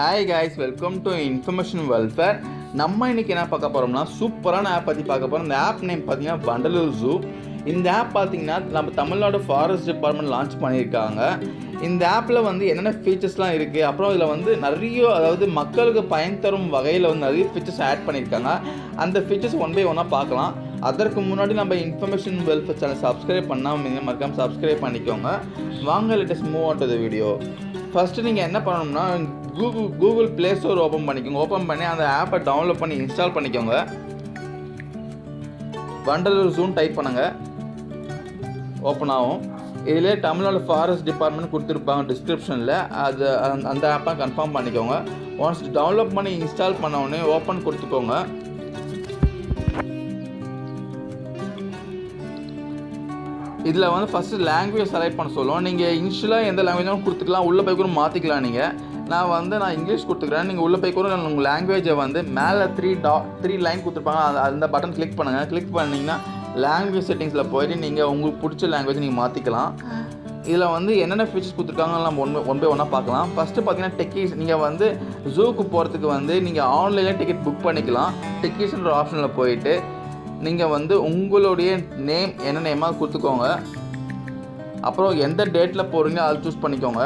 Hi guys, welcome to information welfare. நம்ம இன்றைக்கி என்ன பார்க்க போகிறோம்னா சூப்பரான ஆப் பற்றி பார்க்க போகிறோம். இந்த ஆப் நேம் பார்த்தீங்கன்னா வண்டலூர் ஜூ. இந்த ஆப் பார்த்தீங்கன்னா நம்ம தமிழ்நாடு ஃபாரஸ்ட் டிபார்ட்மெண்ட் லான்ச் பண்ணியிருக்காங்க. இந்த ஆப்பில் வந்து என்னென்ன ஃபீச்சர்ஸ்லாம் இருக்குது, அப்புறம் இதில் வந்து நிறைய மக்களுக்கு பயன் தரும் வகையில் வந்து நிறைய ஃபீச்சர்ஸ் ஆட் பண்ணியிருக்காங்க. அந்த ஃபீச்சர்ஸ் ஒன் பை ஒன்னாக பார்க்கலாம். அதற்கு முன்னாடி நம்ம இன்ஃபர்மேஷன் வெல்ஃபேர் சேனல் சப்ஸ்கிரைப் பண்ணாமல் மறக்காமல் சப்ஸ்கிரைப் பண்ணிக்கோங்க. வாங்க let's move on to the video. First நீங்கள் என்ன பண்ணணும்னா கூகுள் ப்ளே ஸ்டோர் ஓப்பன் பண்ணிக்கோங்க. ஓப்பன் பண்ணி அந்த ஆப்பை டவுன்லோட் பண்ணி இன்ஸ்டால் பண்ணிக்கோங்க. வண்டலூர் ஜூன் டைப் பண்ணுங்கள், ஓப்பன் ஆகும். இதிலே தமிழ்நாடு ஃபாரஸ்ட் டிபார்ட்மெண்ட் கொடுத்துருப்பாங்க டிஸ்கிரிப்ஷனில். அது அந்த ஆப்பை கன்ஃபார்ம் பண்ணிக்கோங்க. ஒன்ஸ் டவுன்லோட் பண்ணி இன்ஸ்டால் பண்ண உடனே ஓப்பன் கொடுத்துக்கோங்க. இதில் வந்து ஃபஸ்ட்டு லாங்குவேஜ் செலக்ட் பண்ண சொல்லுவோம். நீங்கள் இனிஷியலாக எந்த லாங்குவேஜாலும் கொடுத்துக்கலாம், உள்ளே போய் கூட மாற்றிக்கலாம். நான் இங்கிலீஷ் கொடுத்துக்கிறேன். நீங்கள் உள்ளே போய் கூட உங்கள் லாங்குவேஜை வந்து மேலே த்ரீ லைன் கொடுத்துருப்பாங்க. அந்த பட்டன் கிளிக் பண்ணுங்கள். கிளிக் பண்ணிங்கன்னா லாங்குவேஜ் செட்டிங்ஸில் போய்ட்டு நீங்கள் உங்களுக்கு பிடிச்ச லாங்குவேஜ் நீங்கள் மாற்றிக்கலாம். இதில் வந்து என்னென்ன ஃபீச்சர்ஸ் கொடுத்துருக்காங்க நம்ம ஒன் பை ஒன்னாக பார்க்கலாம். ஃபஸ்ட்டு பார்த்தீங்கன்னா டிக்கெட்ஸ். நீங்கள் வந்து ஜூக்கு போகிறதுக்கு வந்து நீங்கள் ஆன்லைனில் டிக்கெட் புக் பண்ணிக்கலாம். டிக்கெட்ஸ்ன்ற ஆப்ஷனில் போயிட்டு நீங்கள் வந்து உங்களுடைய நேம் என்ன நேமாக கொடுத்துக்கோங்க. அப்புறம் எந்த டேட்டில் போகிறீங்களோ அதை சூஸ் பண்ணிக்கோங்க.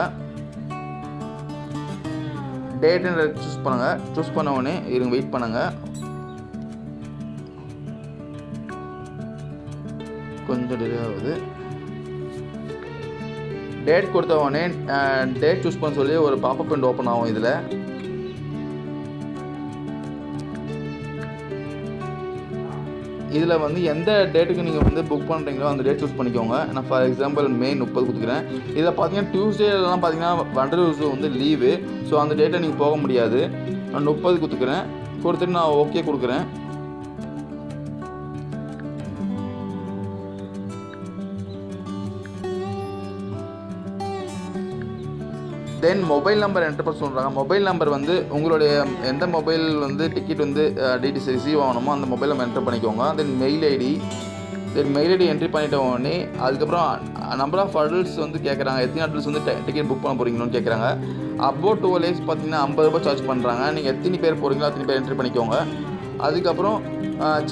டேட்டுன்ற சூஸ் பண்ணுங்கள். சூஸ் பண்ண உடனே வெயிட் பண்ணுங்கள், கொஞ்சம் டிலே ஆகுது. டேட் கொடுத்த உடனே டேட் சூஸ் பண்ண சொல்லி ஒரு பாப்பப் விண்டோ ஓப்பன் ஆகும். இதில் வந்து எந்த டேட்டுக்கு நீங்கள் வந்து புக் பண்ணுறீங்களோ அந்த டேட் சூஸ் பண்ணிக்கோங்க. நான் ஃபார் எக்ஸாம்பிள் மே 30 கொடுத்துக்கிறேன். இதில் பார்த்தீங்கன்னா டியூஸ்டேலாம் பார்த்தீங்கன்னா வண்டலூர் ஜூ வந்து லீவு. ஸோ அந்த டேட்டை நீங்கள் போக முடியாது. நான் 30 கொடுத்துக்கிறேன். கொடுத்துட்டு நான் ஓகே கொடுக்குறேன். தென் மொபைல் நம்பர் என்டர் பண்ண சொல்கிறாங்க. மொபைல் நம்பர் வந்து உங்களுடைய எந்த மொபைல் வந்து டிக்கெட் வந்து டீட்டெயில்ஸ் ரிசீவ் ஆகணுமோ அந்த மொபைல் நம்பர் என்டர் பண்ணிக்கோங்க. தென் மெயில் ஐடி என்ட்ரி பண்ணிட்ட உடனே அதுக்கப்புறம் நம்பர் ஆஃப் அடல்ட்ஸ் வந்து கேட்குறாங்க. எத்தனை அடல்ட்ஸ் வந்து டிக்கெட் புக் பண்ண போகிறீங்கன்னு கேட்குறாங்க. அபோவ் 12 ஏஜ் பார்த்தீங்கன்னா 50 ரூபாய் சார்ஜ் பண்ணுறாங்க. நீங்கள் எத்தனை பேர் போகிறீங்களோ அத்தனை பேர் என்ட்ரி பண்ணிக்கோங்க. அதுக்கப்புறம்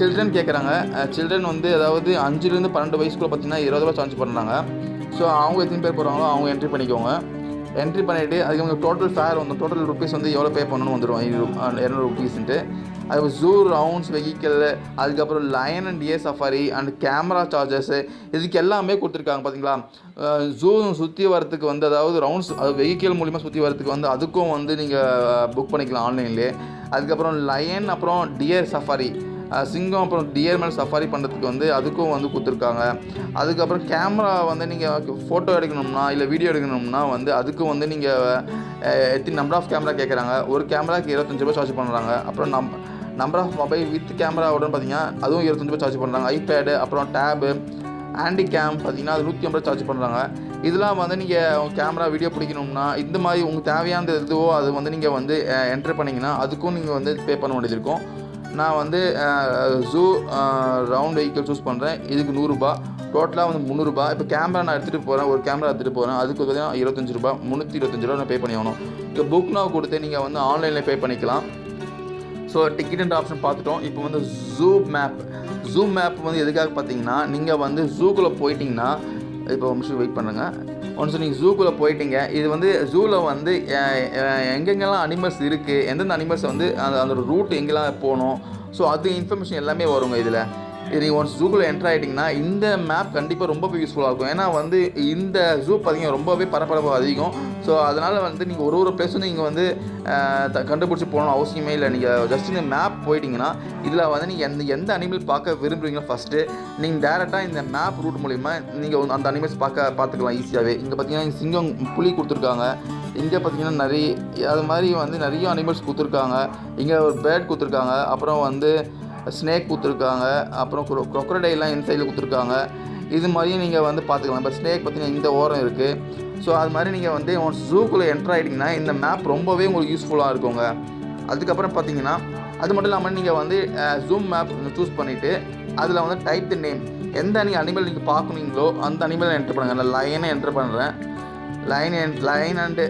சில்ட்ரன் கேட்குறாங்க. சில்ட்ரன் வந்து அதாவது 5லேருந்து 12 வயசுக்குள்ளே பார்த்தீங்கன்னா 20 ரூபாய் சார்ஜ் பண்ணுறாங்க. ஸோ அவங்க எத்தனை பேர் போகிறாங்களோ அவங்க என்ட்ரி பண்ணிக்கோங்க. என்ட்ரி பண்ணிவிட்டு அதுக்கு டோட்டல் ஃபேர் வந்து டோட்டல் ருபீஸ் வந்து எவ்வளோ பே பண்ணணும்னு வந்துடும். 200 ரூபீஸ்ன்ட்டு. அது ஜூ ரவுண்ட்ஸ் வெஹிக்கிள், அதுக்கப்புறம் line and dear safari and camera charges, இதுக்கு எல்லாமே கொடுத்துருக்காங்க. பார்த்தீங்களா, ஜூ சுற்றி வரத்துக்கு வந்து அதாவது ரவுண்ட்ஸ் வெஹிக்கிள் மூலிமா சுற்றி வரத்துக்கு வந்து அதுக்கும் வந்து நீங்கள் புக் பண்ணிக்கலாம் ஆன்லைன்லேயே. அதுக்கப்புறம் லயன் அப்புறம் டியர் சஃபாரி, சிங்கம் அப்புறம் டியர் மேலே சஃபாரி பண்ணுறதுக்கு வந்து அதுக்கும் வந்து கொடுத்துருக்காங்க. அதுக்கப்புறம் கேமரா வந்து நீங்கள் ஃபோட்டோ எடுக்கணும்னா இல்லை வீடியோ எடுக்கணும்னா வந்து அதுக்கும் வந்து நீங்கள் எத்தனை நம்பர் ஆஃப் கேமரா கேட்குறாங்க. ஒரு கேமராக்கு 25 ரூபாய் சார்ஜ் பண்ணுறாங்க. அப்புறம் நம்பர் ஆஃப் மொபைல் வித் கேமராவோட பார்த்தீங்கன்னா அதுவும் 25 ரூபாய் சார்ஜ் பண்ணுறாங்க. ஐபேடு அப்புறம் டேபு ஹேண்டி கேம் பார்த்தீங்கன்னா அது 150 சார்ஜ் பண்ணுறாங்க. இதெல்லாம் வந்து நீங்கள் கேமரா வீடியோ பிடிக்கணும்னா இந்த மாதிரி உங்களுக்கு தேவையான இதுவோ அது வந்து நீங்கள் வந்து என்ட்ரு பண்ணிங்கன்னா அதுக்கும் நீங்கள் வந்து பே பண்ண வேண்டியது இருக்கும். நான் வந்து ஜூ ரவுண்ட் வெஹிக்கிள் சூஸ் பண்ணுறேன். இதுக்கு 100 ரூபா, டோட்டலாக வந்து 300 ரூபா. இப்போ கேமரா நான் எடுத்துகிட்டு போகிறேன், ஒரு கேமரா எடுத்துகிட்டு போகிறேன். அதுக்கு பார்த்தீங்கன்னா 25 ரூபா, 325 ரூபா நான் பே பண்ணி ஆகணும். இப்போ புக் நான் கொடுத்து நீங்கள் வந்து ஆன்லைனில் பே பண்ணிக்கலாம். ஸோ டிக்கெட்டுன்ற ஆப்ஷன் பார்த்துட்டோம். இப்போ வந்து ஜூ மேப் வந்து எதுக்காக பார்த்தீங்கன்னா நீங்கள் வந்து ஜூக்குள்ளே போயிட்டிங்கன்னா, இப்போ ஒரு நிமிஷம் வெயிட் பண்ணுங்கள். ஒன்ஸ் நீங்கள் ஜூக்குள்ளே போயிட்டீங்க, இது வந்து ஜூவில் வந்து எங்கெங்கெல்லாம் அனிமல்ஸ் இருக்குது, எந்தெந்த அனிமல்ஸ் வந்து அந்த ரூட் எங்கெல்லாம் போகணும், ஸோ அது இன்ஃபர்மேஷன் எல்லாமே வருங்க. இது நீங்கள் ஒன்ஸ் ஜூக்குள்ளே என்ட்ரு ஆகிட்டிங்கன்னா இந்த மேப் கண்டிப்பாக ரொம்ப யூஸ்ஃபுல்லாக இருக்கும். ஏன்னா வந்து இந்த ஜூ பார்த்தீங்கன்னா ரொம்பவே பரபரப்பு அதிகம். ஸோ அதனால் வந்து நீங்கள் ஒரு பிளேஸ் வந்து நீங்கள் வந்து கண்டுபிடிச்சி போகணும் அவசியமே இல்லை. நீங்கள் ஜஸ்ட் இந்த மேப் போயிட்டிங்கன்னா இதில் வந்து நீங்கள் எந்த அனிமல் பார்க்க விரும்புகிறீங்களோ ஃபஸ்ட்டு நீங்கள் டேரெக்டாக இந்த மேப் ரூட் மூலிமா நீங்கள் அந்த அனிமல்ஸ் பார்த்துக்கலாம் ஈஸியாகவே. இங்கே பார்த்தீங்கன்னா சிங்கம், புலி கொடுத்துருக்காங்க. இங்கே பார்த்தீங்கன்னா அது மாதிரி வந்து நிறைய அனிமல்ஸ் கொடுத்துருக்காங்க. இங்கே ஒரு பேர்ட் கொடுத்துருக்காங்க. அப்புறம் வந்து ஸ்னேக் கொடுத்துருக்காங்க. அப்புறம் க்ரொக்கடைலாம் இன்சைடில் கொடுத்துருக்காங்க. இது மாதிரியும் நீங்கள் வந்து பார்த்துக்கலாம். இப்போ ஸ்னேக் பார்த்தீங்கன்னா இந்த ஓரம் இருக்குது. ஸோ அது மாதிரி நீங்கள் வந்து ஜூக்குள்ளே என்ட்ரு ஆகிட்டிங்கன்னா இந்த மேப் ரொம்பவே உங்களுக்கு யூஸ்ஃபுல்லாக இருக்குங்க. அதுக்கப்புறம் பார்த்தீங்கன்னா அது மட்டும் இல்லாமல் நீங்கள் வந்து ஜூம் மேப் சூஸ் பண்ணிவிட்டு அதில் வந்து டைப் தி நேம், எந்த அனிமல் நீங்கள் பார்க்குறீங்களோ அந்த அனிமலை என்ட்ரு பண்ணுங்கள். நான் லயனை என்ட்ரு பண்ணுறேன். லைன் அண்டு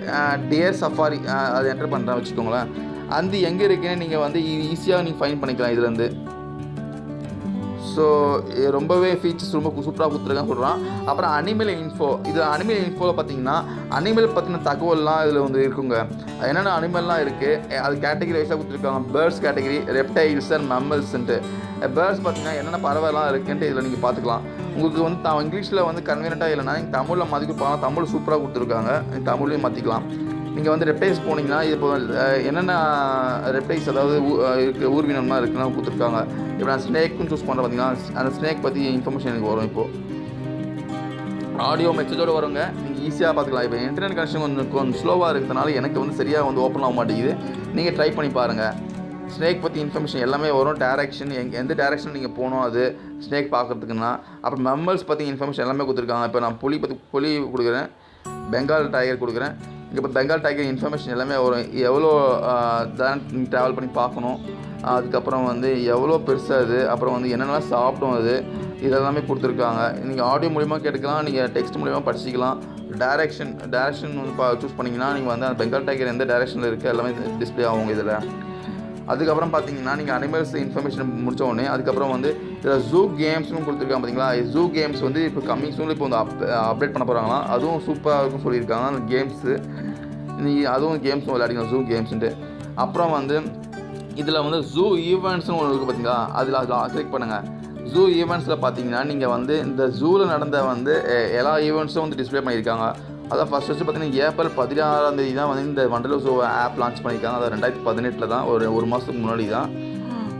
டியர் சஃபாரி அது என்டர் பண்ணுறேன் வச்சுக்கோங்களேன். அது எங்கே இருக்குன்னு நீங்கள் வந்து ஈஸியாக நீங்கள் ஃபைன் பண்ணிக்கலாம் இதுலேருந்து. ஸோ ரொம்பவே ஃபீச்சர்ஸ் ரொம்ப சூப்பராக கொடுத்துருக்கான்னு சொல்கிறான். அப்புறம் அனிமல் இன்ஃபோ, இது அனிமல் இன்ஃபோவில் பார்த்தீங்கன்னா அனிமல் பற்றின தகவல்லாம் இதில் வந்து இருக்குங்க. என்னென்ன அனிமல்லாம் இருக்குது அது கேட்டகரி வைஸாக கொடுத்துருக்காங்க. பேர்ட்ஸ் கேட்டகரி, ரெப்டைல்ஸ் அண்ட் மம்மல்ஸ்ன்ட்டு. பேர்ட்ஸ் பார்த்தீங்கன்னா என்னென்ன பறவைலாம் இருக்குன்ட்டு இதில் நீங்கள் பார்த்துக்கலாம். உங்களுக்கு வந்து இங்கிலீஷில் வந்து கன்வீனியண்ட்டாக இல்லைனா நீங்கள் தமிழில் மாற்றிக்க போனால் தமிழ் சூப்பராக கொடுத்துருக்காங்க, தமிழ்லையும் மாற்றிக்கலாம். நீங்கள் வந்து ரெப்டைல்ஸ் போனீங்கன்னா இப்போ என்னென்ன ரெப்டைல்ஸ் அதாவது ஊர்வீனம்லாம் இருக்குன்னா கொடுத்துருக்காங்க. இப்போ நான் ஸ்னேக்குன்னு சூஸ் பண்ணுறேன் பார்த்தீங்கன்னா அந்த ஸ்னேக் பற்றி இன்ஃபர்மேஷன் எனக்கு வரும். இப்போது ஆடியோ மெசேஜோடு வருங்க, நீங்கள் ஈஸியாக பார்த்துக்கலாம். இப்போ இன்டர்நெட் கனெக்ஷன் கொஞ்சம் ஸ்லோவாக இருக்கிறதுனால எனக்கு வந்து சரியாக வந்து ஓப்பன் ஆக மாட்டேங்குது. நீங்கள் ட்ரை பண்ணி பாருங்கள். ஸ்னேக் பற்றி இன்ஃபர்மேஷன் எல்லாமே வரும். டேரெக்ஷன் எந்த டேரெக்ஷன் நீங்கள் போகணும் அது ஸ்னேக் பார்க்குறதுக்குன்னா. அப்புறம் மெம்மல்ஸ் பற்றி இன்ஃபர்மேஷன் எல்லாமே கொடுத்துருக்காங்க. இப்போ நான் புலி கொடுக்குறேன், பெங்கால் டைகர் கொடுக்குறேன். இங்கே இப்போ பெங்கால் டைகர் இன்ஃபர்மேஷன் எல்லாமே வரும். எவ்வளோ தான் நீங்கள் ட்ராவல் பண்ணி பார்க்கணும், அதுக்கப்புறம் வந்து எவ்வளோ பெருசாக அது, அப்புறம் வந்து என்னென்னலாம் சாப்பிடும் அது, இதெல்லாமே கொடுத்துருக்காங்க. நீங்கள் ஆடியோ மூலிமா கேட்டுக்கலாம், நீங்கள் டெக்ஸ்ட் மூலிமா படிச்சிக்கலாம். டேரெக்ஷன் வந்து சூஸ் பண்ணிங்கன்னா நீங்கள் வந்து அந்த பெங்கால் டைகர் எந்த டேரெக்ஷனில் இருக்குது எல்லாமே டிஸ்பிளே ஆகும் இதில். அதுக்கப்புறம் பார்த்தீங்கன்னா நீங்கள் அனிமல்ஸ் இன்ஃபர்மேஷன் முடித்த உடனே அதுக்கப்புறம் வந்து இதில் ஜூ கேம்ஸ்னு கொடுத்துருக்காங்க பார்த்தீங்களா. ஜூ கேம்ஸ் வந்து இப்போ கம்மிங் சூனில் இப்போ வந்து அப்டேட் பண்ண போகிறாங்களாம். அதுவும் சூப்பராக இருக்குன்னு சொல்லியிருக்காங்க அந்த கேம்ஸு. நீங்கள் அதுவும் கேம்ஸும் விளையாடிங்க ஜூ கேம்ஸுன்ட்டு. அப்புறம் வந்து இதில் வந்து ஜூ ஈவெண்ட்ஸ்னு ஒன்று இருக்குது பார்த்தீங்களா, அதில் கிளிக் பண்ணுங்கள். ஜூ ஈவெண்ட்ஸில் பார்த்தீங்கன்னா நீங்கள் வந்து இந்த ஜூவில் நடந்த வந்து எல்லா ஈவெண்ட்ஸும் வந்து டிஸ்பிளே பண்ணியிருக்காங்க. அதான் ஃபஸ்ட்டு பார்த்தீங்கன்னா ஏப்ரல் 16 தான் வந்து இந்த வண்டலூர் ஜூ ஆப் லான்ச் பண்ணியிருக்காங்க. அது 2018 தான், ஒரு மாதத்துக்கு முன்னாடி தான்.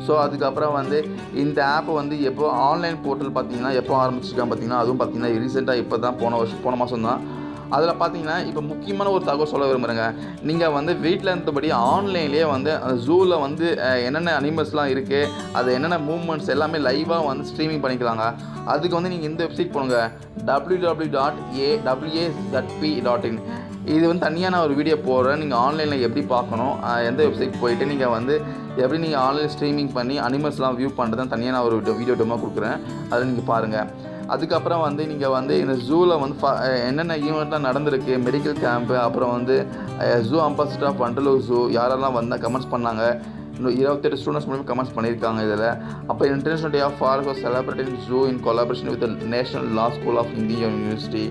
ஸோ அதுக்கப்புறம் வந்து இந்த ஆப் வந்து எப்போ ஆன்லைன் போர்ட்டல் பார்த்தீங்கன்னா எப்போ ஆரம்பிச்சிருக்காங்க பார்த்தீங்கன்னா அதுவும் பார்த்தீங்கன்னா ரீசெண்டாக இப்போ தான் போன மாதம் தான். அதில் பார்த்தீங்கன்னா இப்போ முக்கியமான ஒரு தகவல் சொல்ல விரும்புகிறேங்க. நீங்கள் வந்து வீட்டில் இருந்தபடி ஆன்லைன்லேயே வந்து அந்த ஜூவில் வந்து என்னென்ன அனிமல்ஸ்லாம் இருக்குது, அது என்னென்ன மூவ்மெண்ட்ஸ் எல்லாமே லைவாக வந்து ஸ்ட்ரீமிங் பண்ணிக்கலாங்க. அதுக்கு வந்து நீங்கள் இந்த வெப்சைட் போனுங்க, www.awazp.in. இது வந்து தனியாக நான் ஒரு வீடியோ போடுறேன். நீங்கள் ஆன்லைனில் எப்படி பார்க்கணும், எந்த வெப்சைட் போயிட்டு நீங்கள் வந்து எப்படி நீங்கள் ஆன்லைன் ஸ்ட்ரீமிங் பண்ணி அனிமல்ஸ்லாம் வியூ பண்ணுறதுன்னு தனியாக நான் ஒரு வீடியோ டெமோ கொடுக்குறேன், அதை நீங்கள் பாருங்கள். அதுக்கப்புறம் வந்து நீங்கள் வந்து இந்த ஜூவில் வந்து என்னென்ன ஈவெண்ட்லாம் நடந்திருக்கு, மெடிக்கல் கேம்ப்பு, அப்புறம் வந்து zoo ambassador of Vandalur zoo யாரெல்லாம் வந்தால் கமெண்ட்ஸ் பண்ணாங்க. இன்னும் 28 ஸ்டூடெண்ட்ஸ் மூலமாக கமெண்ட்ஸ் பண்ணியிருக்காங்க இதில். அப்போ international day of forest celebrating zoo in collaboration with national law school of India university.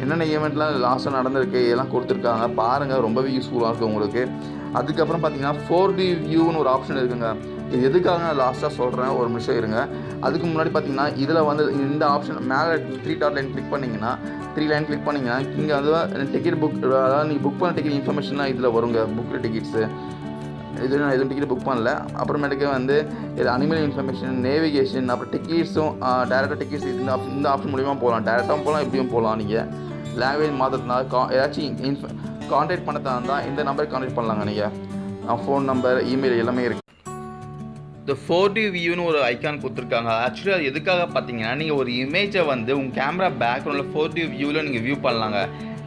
என்னென்ன ஈவெண்ட்லாம் லாஸ்ட்டாக நடந்திருக்கு இதெல்லாம் கொடுத்துருக்காங்க, பாருங்கள், ரொம்பவே யூஸ்ஃபுல்லாக இருக்குது உங்களுக்கு. அதுக்கப்புறம் பார்த்தீங்கன்னா 4D வியூன்னு ஒரு ஆப்ஷன் இருக்குங்க. இது எதுக்காக நான் லாஸ்ட்டாக சொல்கிறேன், ஒரு நிமிஷம் இருங்க. அதுக்கு முன்னாடி பார்த்தீங்கன்னா இதில் வந்து இந்த ஆப்ஷன் மேலே 3 டாட் லைன் கிளிக் பண்ணிங்கன்னா 3 லைன் கிளிக் பண்ணிங்கன்னா இங்கே வந்து டிக்கெட் புக், அதாவது நீங்கள் புக் பண்ண டிக்கெட் இன்ஃபர்மேஷன்லாம் இதில் வருங்க. புக்கில் டிக்கெட்ஸு இது நான் எதுவும் டிக்கெட் புக் பண்ணல. அப்புறமேட்டுக்கு வந்து இது அனிமல் இன்ஃபர்மேஷன், நேவிகேஷன், அப்புறம் டிக்கெட்ஸும் டேரெக்டாக டிக்கெட்ஸ் இந்த ஆப்ஷன் மூலிமா போகலாம். டேரெக்டாகவும் போகலாம், எப்படியும் போகலாம். நீங்கள் லாங்குவேஜ் மாற்றத்துனால ஏதாச்சும் கான்டாக்ட் பண்ணதாக இருந்தால் இந்த நம்பருக்கு கான்டாக்ட் பண்ணலாங்க. நீங்கள் ஃபோன் நம்பர், இமெயில் எல்லாமே இருக்குது. இந்த 4D வியூன்னு ஒரு ஐக்கான் கொடுத்துருக்காங்க. ஆக்சுவலி அது எதுக்காக பார்த்தீங்கன்னா நீங்கள் ஒரு இமேஜை வந்து உங்கள் கேமரா பேக்ரவுண்டில் 4D வியூவில் நீங்கள் வியூ பண்ணலாங்க.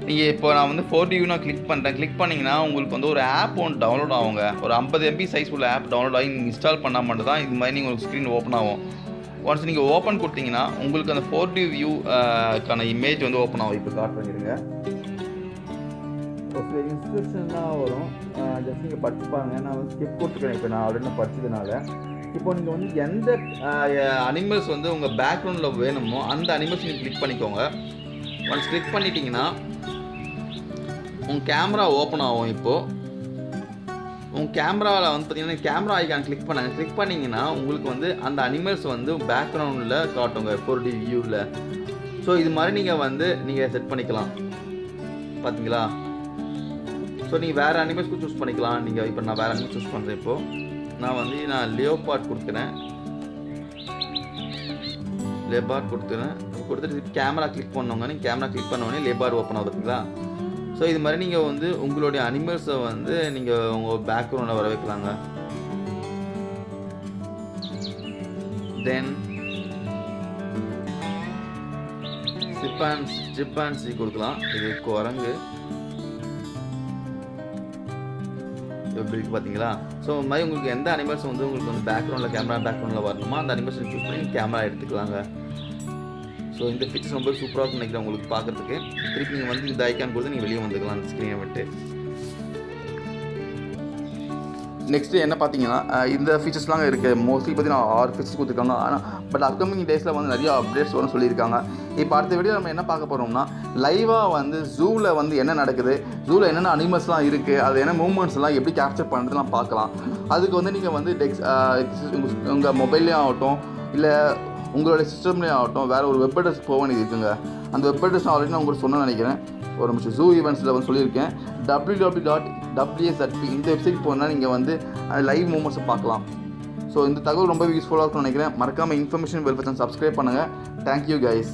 நீங்கள் இப்போ நான் வந்து 4D வியூ நான் கிளிக் பண்ணுறேன். கிளிக் பண்ணிங்கன்னா உங்களுக்கு வந்து ஒரு ஆப் ஒன்று டவுன்லோட் ஆகுங்க. ஒரு 50 MB சைஸ் உள்ள ஆப் டவுன்லோட் ஆகி நீங்கள் இன்ஸ்டால் பண்ணால் மட்டும் தான் இது மாதிரி நீங்கள் ஸ்க்ரீன் ஓப்பன் ஆகும். ஒன்ஸ் நீங்கள் ஓப்பன் கொடுத்தீங்கன்னா உங்களுக்கு அந்த 4D வியூக்கான இமேஜ் வந்து ஓப்பன் ஆகும். இப்போ காட் பண்ணிடுங்க. ஒரு சில இன்ஸ்ட்ரக்ஷன்லாம் வரும், ஜஸ்ட் நீங்கள் படிச்சு பாருங்கள். நான் வந்து ஸ்கிப் கொடுத்துக்கிறேன். இப்போ நான் ஆல்ரெடி படிச்சதுனால இப்போ நீங்கள் வந்து எந்த அனிமல்ஸ் வந்து உங்கள் பேக்ரவுண்டில் வேணுமோ அந்த அனிமல்ஸ் நீங்கள் கிளிக் பண்ணிக்கோங்க. ஒன்ஸ் கிளிக் பண்ணிட்டீங்கன்னா உங்கள் கேமரா ஓப்பன் ஆகும். இப்போது உங்கள் கேமராவில் வந்து பார்த்தீங்கன்னா கேமரா ஐக்கான் கிளிக் பண்ணுங்கள். கிளிக் பண்ணிங்கன்னா உங்களுக்கு வந்து அந்த அனிமல்ஸ் வந்து பேக்ரவுண்டில் காட்டுங்க 4D வியூவில். ஸோ இது மாதிரி நீங்கள் செட் பண்ணிக்கலாம். பார்த்தீங்களா? ஸோ நீங்கள் வேறு அனிமல்ஸ்க்கு சூஸ் பண்ணிக்கலாம். நீங்கள் இப்போ நான் வேறு அனிமல்ஸ் சூஸ் பண்ணுறேன். இப்போது நான் லியோபார்ட் கொடுக்குறேன். லேபார்ட் கொடுத்துட்டு கேமரா கிளிக் பண்ணவங்க, நீங்கள் கேமரா கிளிக் பண்ணவொடனே லேபார்ட் ஓப்பன் ஆகுது. பார்த்தீங்களா? ஸோ இது மாதிரி நீங்கள் வந்து உங்களுடைய அனிமல்ஸை வந்து நீங்கள் உங்கள் பேக்ரவுண்டில் வர வைக்கலாங்க. தென் சிப்பான்சி கொடுக்கலாம். இது குரங்கு எப்படி இருக்குது பார்த்தீங்களா? ஸோ இது மாதிரி உங்களுக்கு எந்த அனிமல்ஸ் வந்து உங்களுக்கு வந்து கேமரா பேக்ரவுண்டில் வரணுமோ அந்த அனிமல்ஸ் சூஸ் பண்ணி கேமரா எடுத்துக்கலாங்க. ஸோ இந்த ஃபீச்சர்ஸ் ரொம்ப சூப்பராக இருக்கும்னு நினைக்கிறேன் உங்களுக்கு பார்க்குறதுக்கு. திருப்பி நீங்கள் வந்து இந்த ஐக்கான் கொடுத்து நீங்கள் வெளியே வந்துக்கலாம் அந்த ஸ்க்ரீனை விட்டு. நெக்ஸ்ட்டு என்ன பார்த்தீங்கன்னா இந்த ஃபீச்சர்ஸ்லாம் இருக்குது. மோஸ்ட்லி பார்த்தீங்கன்னா 6 ஃபீச்சர்ஸ் கொடுத்துருக்காங்க. ஆனால் பட் அப்கமிங் டேஸில் வந்து நிறைய அப்டேட்ஸ் வரும்னு சொல்லியிருக்காங்க. இப்போ அடுத்த வீடியோ நம்ம என்ன பார்க்க போகிறோம்னா லைவாக வந்து ஜூவில் வந்து என்ன நடக்குது, ஜூவில் என்னென்ன அனிமல்ஸ்லாம் இருக்குது, அது என்ன மூவ்மெண்ட்ஸ்லாம் எப்படி கேப்சர் பண்ணுறதுலாம் பார்க்கலாம். அதுக்கு வந்து நீங்கள் வந்து உங்கள் மொபைல்லேயும் ஆகட்டும் இல்லை உங்களோட சிஸ்டம்லேயும் ஆகட்டும் வேறு ஒரு வெப் அட்ரஸ் போக வேண்டியது இருக்குங்க. அந்த வெப் அட்ரஸ் ஆல்ரெடி நான் உங்களுக்கு சொன்னேன்னு நினைக்கிறேன். ஒரு நிமிஷம் ஜூ ஈவெண்ட்ஸில் வந்து சொல்லியிருக்கேன். www.ws.p இந்த வெப்சைட் போனால் நீங்கள் வந்து லைவ் மூமெண்ட்ஸை பார்க்கலாம். ஸோ இந்த தகவல் ரொம்ப யூஸ்ஃபுல்லாக இருக்கும்னு நினைக்கிறேன். மறக்காமல் இன்ஃபர்மேஷன் வெல்ஃபேர் சப்ஸ்கிரைப் பண்ணுங்கள். Thank you guys.